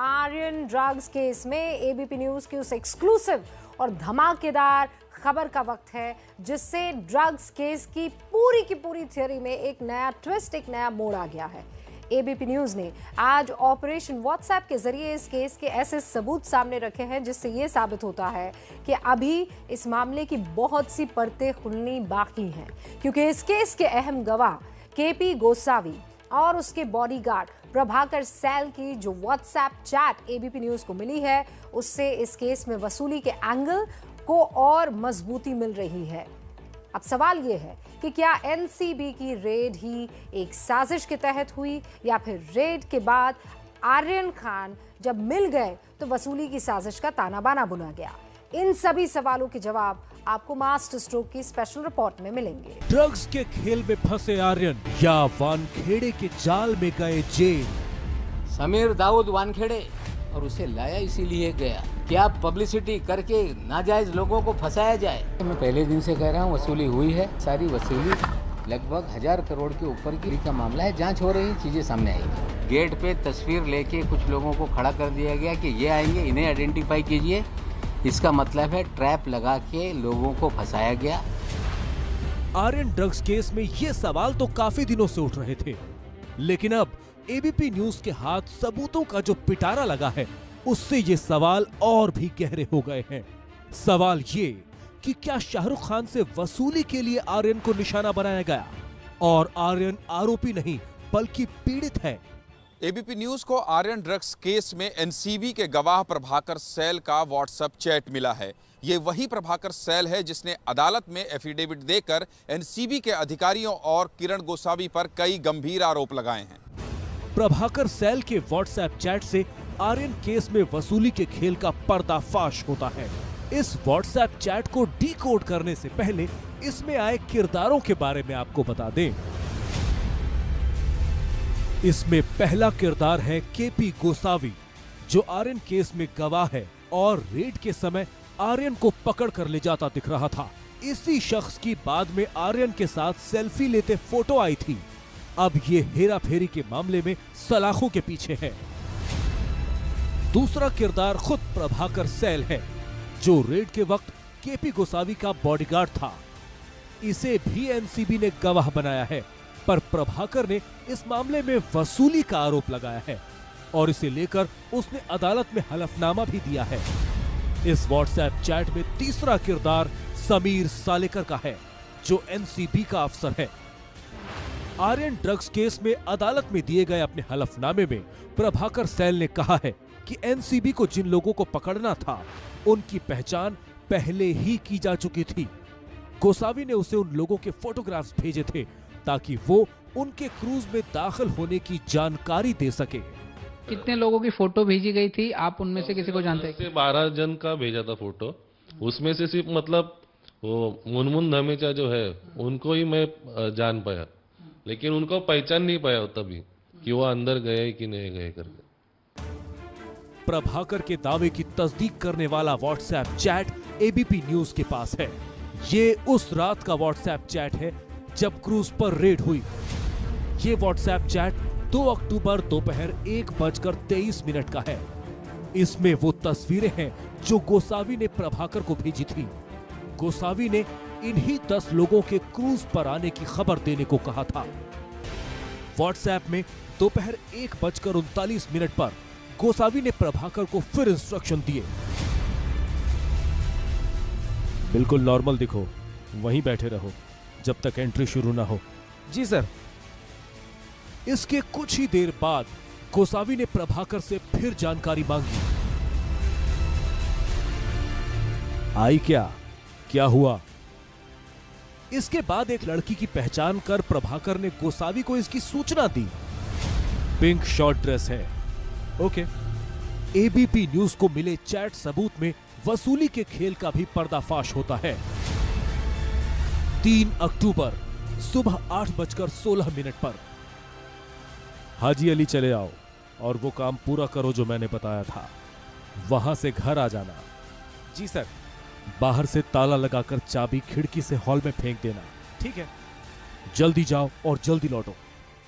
Aryan drugs case में ABP news की उस एक्सक्लूसिव और धमाकेदार खबर का वक्त है जिससे ड्रग्स केस की पूरी थ्योरी में एक नया ट्विस्ट, एक नया मोड़ आ गया है। एबीपी न्यूज ने आज ऑपरेशन व्हाट्सएप के जरिए इस केस के ऐसे सबूत सामने रखे हैं जिससे यह साबित होता है कि अभी इस मामले की बहुत सी परतें खुलनी बाकी हैं, क्योंकि इस केस के अहम गवाह केपी गोसावी और उसके बॉडीगार्ड प्रभाकर सैल की जो व्हाट्सएप चैट एबीपी न्यूज को मिली है, उससे इस केस में वसूली के एंगल को और मजबूती मिल रही है। अब सवाल यह है कि क्या एनसीबी की रेड ही एक साजिश के तहत हुई या फिर रेड के बाद आर्यन खान जब मिल गए तो वसूली की साजिश का ताना बाना बुना गया? इन सभी सवालों के जवाब आपको मास्टर स्ट्रोक की स्पेशल रिपोर्ट में मिलेंगे। ड्रग्स के खेल में फंसे आर्यन या वानखेड़े के जाल में गए जेल? समीर दाऊद वानखेड़े और उसे लाया इसीलिए गया क्या पब्लिसिटी करके नाजायज लोगों को फंसाया जाए। मैं पहले दिन से कह रहा हूँ वसूली हुई है, सारी वसूली लगभग 1000 करोड़ के ऊपर की का मामला है। जांच हो रही, चीजें सामने आएंगी। गेट पे तस्वीर लेके कुछ लोगों को खड़ा कर दिया गया कि ये आएंगे, इन्हें आइडेंटिफाई कीजिए। इसका मतलब है ट्रैप लगा के लोगों को फंसाया गया। आर्यन ड्रग्स केस में ये सवाल तो काफी दिनों से उठ रहे थे, लेकिन अब एबीपी न्यूज के हाथ सबूतों का जो पिटारा लगा है उससे ये सवाल और भी गहरे हो गए हैं। सवाल ये कि क्या शाहरुख खान से वसूली के लिए आर्यन को निशाना बनाया गया और आर्यन आरोपी नहीं बल्कि पीड़ित है? एबीपी न्यूज को आर्यन ड्रग्स केस में एनसीबी के गवाह प्रभाकर सैल का व्हाट्सएप चैट मिला है। ये वही प्रभाकर सैल है जिसने अदालत में एफिडेविट देकर एनसीबी के अधिकारियों और किरण गोसावी पर कई गंभीर आरोप लगाए हैं। प्रभाकर सैल के व्हाट्सएप चैट से आर्यन केस में वसूली के खेल का पर्दाफाश होता है। इस व्हाट्सएप चैट को डीकोड करने से पहले इसमें आए किरदारों के बारे में आपको बता दें। इसमें पहला किरदार है केपी गोसावी, जो आर्यन केस में गवाह है और रेड के समय आर्यन को पकड़ कर ले जाता दिख रहा था। इसी शख्स की बाद में आर्यन के साथ सेल्फी लेते फोटो आई थी। अब ये हेरा फेरी के मामले में सलाखों के पीछे है। दूसरा किरदार खुद प्रभाकर सैल है, जो रेड के वक्त केपी गोसावी का बॉडीगार्ड था। इसे भी एनसीबी ने गवाह बनाया है, पर प्रभाकर ने इस मामले में वसूली का आरोप लगाया है और इसे लेकर उसने अदालत में हलफनामा भी दिया है। इस व्हाट्सएप चैट में तीसरा किरदार समीर सालेकर का है, जो एनसीबी का अफसर है। आर्यन ड्रग्स केस में अदालत में दिए गए अपने हलफनामे में प्रभाकर सैल ने कहा है कि एनसीबी को जिन लोगों को पकड़ना था उनकी पहचान पहले ही की जा चुकी थी। गोसावी ने उसे उन लोगों के फोटोग्राफ्स भेजे थे ताकि वो उनके क्रूज में दाखिल होने की जानकारी दे सके। कितने लोगों की फोटो भेजी गई थी, आप उनमें से किसी को जानते हैं? 12 जन का भेजा था फोटो। उसमें से सिर्फ मतलब वो मुनमुन धमेचा जो है उनको ही मैं जान पाया, लेकिन उनको पहचान नहीं पाया तभी कि वो अंदर गए कि नहीं गए करके। प्रभाकर के दावे की तस्दीक करने वाला व्हाट्सएप चैट एबीपी न्यूज के पास है। ये उस रात का व्हाट्सएप चैट है जब क्रूज पर रेड हुई। ये व्हाट्सएप चैट 2 अक्टूबर दोपहर 1:23 का है। इसमें वो तस्वीरें हैं जो गोसावी ने प्रभाकर को भेजी थी। गोसावी ने इन्हीं 10 लोगों के क्रूज पर आने की खबर देने को कहा था। व्हाट्सएप में दोपहर 1:39 पर गोसावी ने प्रभाकर को फिर इंस्ट्रक्शन दिए। बिल्कुल नॉर्मल दिखो, वहीं बैठे रहो जब तक एंट्री शुरू ना हो। जी सर। इसके कुछ ही देर बाद गोसावी ने प्रभाकर से फिर जानकारी मांगी। आई क्या हुआ? इसके बाद एक लड़की की पहचान कर प्रभाकर ने गोसावी को इसकी सूचना दी। पिंक शॉर्ट ड्रेस है। ओके। एबीपी न्यूज को मिले चैट सबूत में वसूली के खेल का भी पर्दाफाश होता है। 3 अक्टूबर सुबह 8:16 पर हाजी अली चले आओ और वो काम पूरा करो जो मैंने बताया था। वहां से घर आ जाना। जी सर। बाहर से ताला लगाकर चाबी खिड़की से हॉल में फेंक देना। ठीक है। जल्दी जाओ और जल्दी लौटो।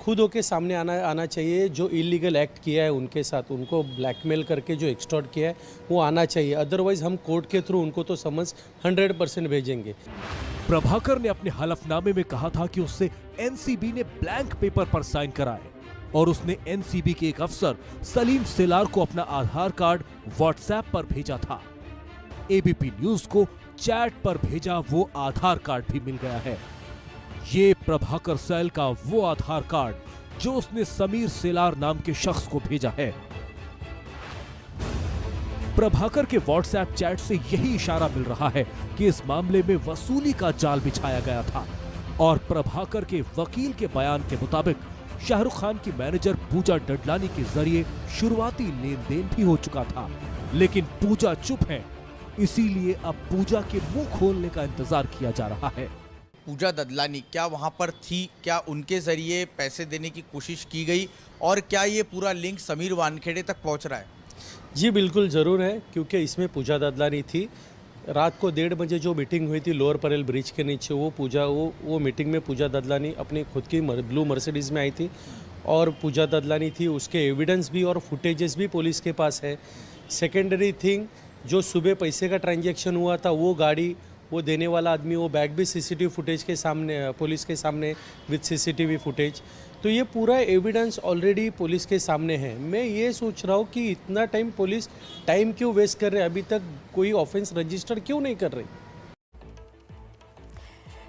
खुद होके सामने आना चाहिए। जो इलीगल एक्ट किया है उनके साथ, उनको ब्लैकमेल करके जो एक्सटॉर्ट किया है वो आना चाहिए। अदरवाइज हम कोर्ट के थ्रू उनको तो समझ 100% भेजेंगे। प्रभाकर ने अपने हलफनामे में कहा था कि उससे एनसीबी ने ब्लैंक पेपर पर साइन कराए और उसने एनसीबी के एक अफसर सलीम सेलार को अपना आधार कार्ड व्हाट्सएप पर भेजा था। एबीपी न्यूज को चैट पर भेजा वो आधार कार्ड भी मिल गया है। ये प्रभाकर सैल का वो आधार कार्ड जो उसने समीर सेलार नाम के शख्स को भेजा है। प्रभाकर के व्हाट्सएप चैट से यही इशारा मिल रहा है कि इस मामले में वसूली का जाल बिछाया गया था और प्रभाकर के वकील के बयान के मुताबिक शाहरुख खान की मैनेजर पूजा डडलानी के जरिए शुरुआती लेन देन भी हो चुका था। लेकिन पूजा चुप है, इसीलिए अब पूजा के मुंह खोलने का इंतजार किया जा रहा है। पूजा ददलानी क्या वहां पर थी? क्या उनके जरिए पैसे देने की कोशिश की गई? और क्या ये पूरा लिंक समीर वानखेड़े तक पहुंच रहा है? जी बिल्कुल ज़रूर है, क्योंकि इसमें पूजा ददलानी थी। रात को 1:30 बजे जो मीटिंग हुई थी लोअर परेल ब्रिज के नीचे, वो मीटिंग में पूजा ददलानी अपनी खुद की ब्लू मर्सिडीज़ में आई थी और पूजा ददलानी थी। उसके एविडेंस भी और फुटेजेस भी पुलिस के पास है। सेकेंडरी थिंग, जो सुबह पैसे का ट्रांजैक्शन हुआ था वो गाड़ी, वो देने वाला आदमी, वो बैग भी सीसीटीवी फुटेज के सामने, पुलिस के सामने विद सीसीटीवी फुटेज। तो ये पूरा एविडेंस ऑलरेडी पुलिस के सामने है। मैं ये सोच रहा हूँ कि इतना टाइम पुलिस टाइम क्यों वेस्ट कर रहे हैं, अभी तक कोई ऑफेंस रजिस्टर क्यों नहीं कर रही।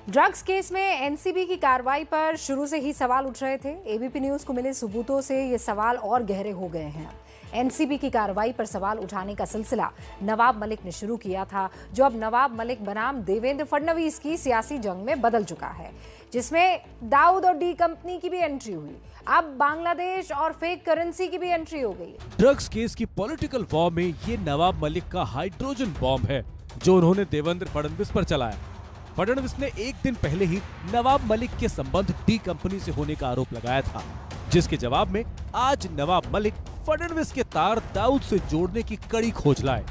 ड्रग्स केस में एनसीबी की कार्रवाई पर शुरू से ही सवाल उठ रहे थे। एबीपी न्यूज को मिले सबूतों से ये सवाल और गहरे हो गए हैं। एनसीबी की कार्रवाई पर सवाल उठाने का सिलसिला नवाब मलिक ने शुरू किया था, जो अब नवाब मलिक बनाम देवेंद्र फडणवीस की सियासी जंग में बदल चुका है, जिसमें दाऊद और डी कंपनी की भी एंट्री हुई। अब बांग्लादेश और फेक करेंसी की भी एंट्री हो गई। ड्रग्स केस की पॉलिटिकल वॉर में ये नवाब मलिक का हाइड्रोजन बॉम्ब है जो उन्होंने देवेंद्र फडणवीस पर चलाया। फडणवीस ने एक दिन पहले ही नवाब मलिक के संबंध डी कंपनी से होने का आरोप लगाया था, जिसके जवाब में आज नवाब मलिक फडणवीस के तार दाऊद से जोड़ने की कड़ी खोज लाए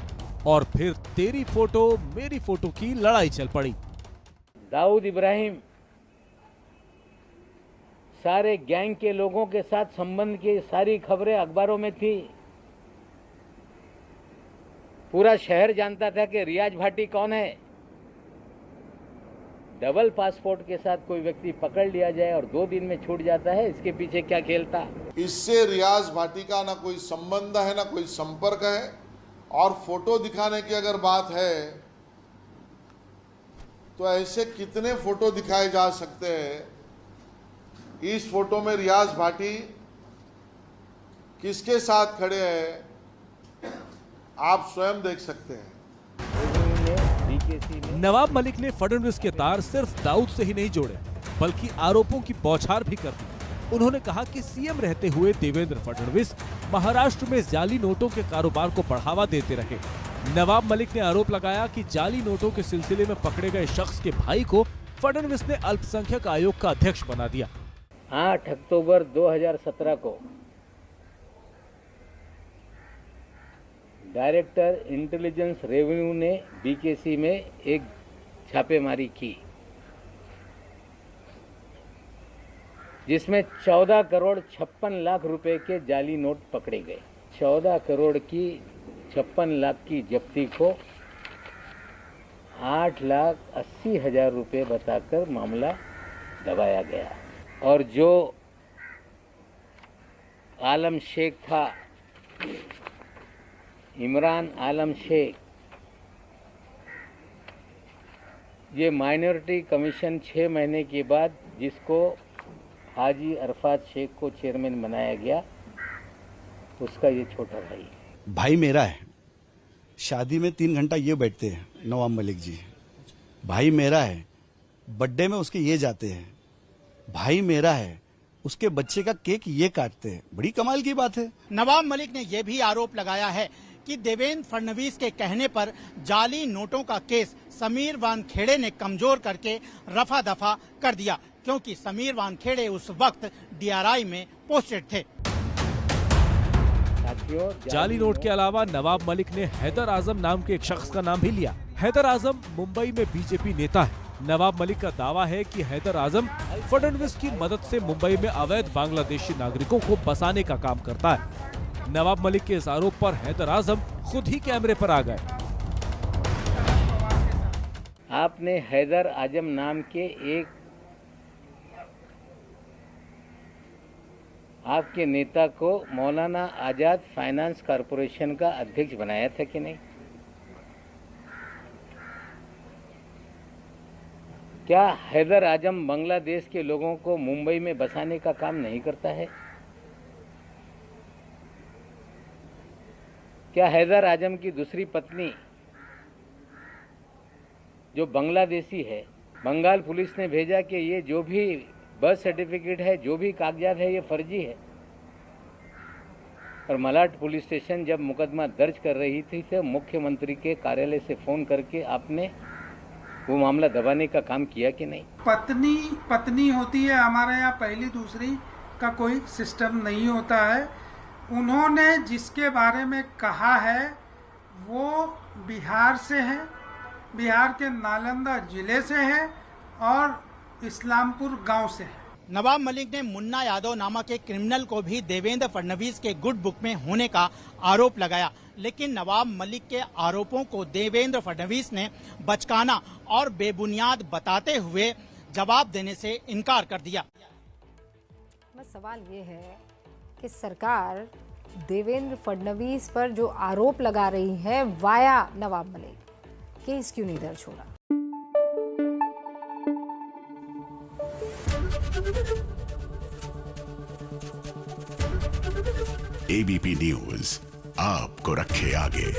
और फिर तेरी फोटो मेरी फोटो की लड़ाई चल पड़ी। दाऊद इब्राहिम सारे गैंग के लोगों के साथ संबंध की सारी खबरें अखबारों में थी। पूरा शहर जानता था कि रियाज भाटी कौन है। डबल पासपोर्ट के साथ कोई व्यक्ति पकड़ लिया जाए और 2 दिन में छूट जाता है, इसके पीछे क्या खेल था? इससे रियाज भाटी का ना कोई संबंध है ना कोई संपर्क है। और फोटो दिखाने की अगर बात है तो ऐसे कितने फोटो दिखाए जा सकते हैं। इस फोटो में रियाज भाटी किसके साथ खड़े हैं आप स्वयं देख सकते हैं। नवाब मलिक ने फडणवीस के तार सिर्फ दाऊद से ही नहीं जोड़े, बल्कि आरोपों की बौछार भी कर दी। उन्होंने कहा कि सीएम रहते हुए देवेंद्र फडणवीस महाराष्ट्र में जाली नोटों के कारोबार को बढ़ावा देते रहे। नवाब मलिक ने आरोप लगाया कि जाली नोटों के सिलसिले में पकड़े गए शख्स के भाई को फडणवीस ने अल्पसंख्यक आयोग का अध्यक्ष बना दिया। 8 अक्टूबर 2017 को डायरेक्टर इंटेलिजेंस रेवेन्यू ने बीकेसी में एक छापेमारी की, जिसमें 14 करोड़ 56 लाख रुपए के जाली नोट पकड़े गए। 14 करोड़ की 56 लाख की जब्ती को 8,80,000 रुपए बताकर मामला दबाया गया। और जो आलम शेख था, इमरान आलम शेख, ये माइनॉरिटी कमीशन 6 महीने के बाद जिसको हाजी अरफात शेख को चेयरमैन बनाया गया, उसका ये छोटा भाई। भाई मेरा है। शादी में 3 घंटा ये बैठते हैं नवाब मलिक जी। भाई मेरा है। बर्थडे में उसके ये जाते हैं। भाई मेरा है। उसके बच्चे का केक ये काटते हैं। बड़ी कमाल की बात है। नवाब मलिक ने यह भी आरोप लगाया है कि देवेंद्र फडणवीस के कहने पर जाली नोटों का केस समीर वानखेड़े ने कमजोर करके रफा दफा कर दिया, क्योंकि समीर वानखेड़े उस वक्त डीआरआई में पोस्टेड थे। जाली नोट के अलावा नवाब मलिक ने हैदर आजम नाम के एक शख्स का नाम भी लिया। हैदर आजम मुंबई में बीजेपी नेता है, नवाब मलिक का दावा है कि हैदर आजम फडणवीस की मदद से मुंबई में अवैध बांग्लादेशी नागरिकों को बसाने का काम करता है। नवाब मलिक के इस आरोप पर हैदर आजम खुद ही कैमरे पर आ गए। आपने हैदर आजम नाम के एक आपके नेता को मौलाना आजाद फाइनेंस कॉरपोरेशन का अध्यक्ष बनाया था कि नहीं? क्या हैदर आजम बांग्लादेश के लोगों को मुंबई में बसाने का काम नहीं करता है? क्या हैदर आजम की दूसरी पत्नी जो बांग्लादेशी है, बंगाल पुलिस ने भेजा कि ये जो भी बर्थ सर्टिफिकेट है, जो भी कागजात है, ये फर्जी है। और मलाड पुलिस स्टेशन जब मुकदमा दर्ज कर रही थी तो मुख्यमंत्री के कार्यालय से फोन करके आपने वो मामला दबाने का काम किया कि नहीं? पत्नी होती है हमारे यहाँ, पहली दूसरी का कोई सिस्टम नहीं होता है। उन्होंने जिसके बारे में कहा है वो बिहार से है, बिहार के नालंदा जिले से है और इस्लामपुर गांव से है। नवाब मलिक ने मुन्ना यादव नामक एक क्रिमिनल को भी देवेंद्र फडणवीस के गुड बुक में होने का आरोप लगाया, लेकिन नवाब मलिक के आरोपों को देवेंद्र फडणवीस ने बचकाना और बेबुनियाद बताते हुए जवाब देने से इनकार कर दिया। बस सवाल ये है कि सरकार देवेंद्र फडणवीस पर जो आरोप लगा रही है वाया नवाब मलिक, केस क्यों नहीं दर्ज हो रहा? एबीपी न्यूज आपको रखे आगे।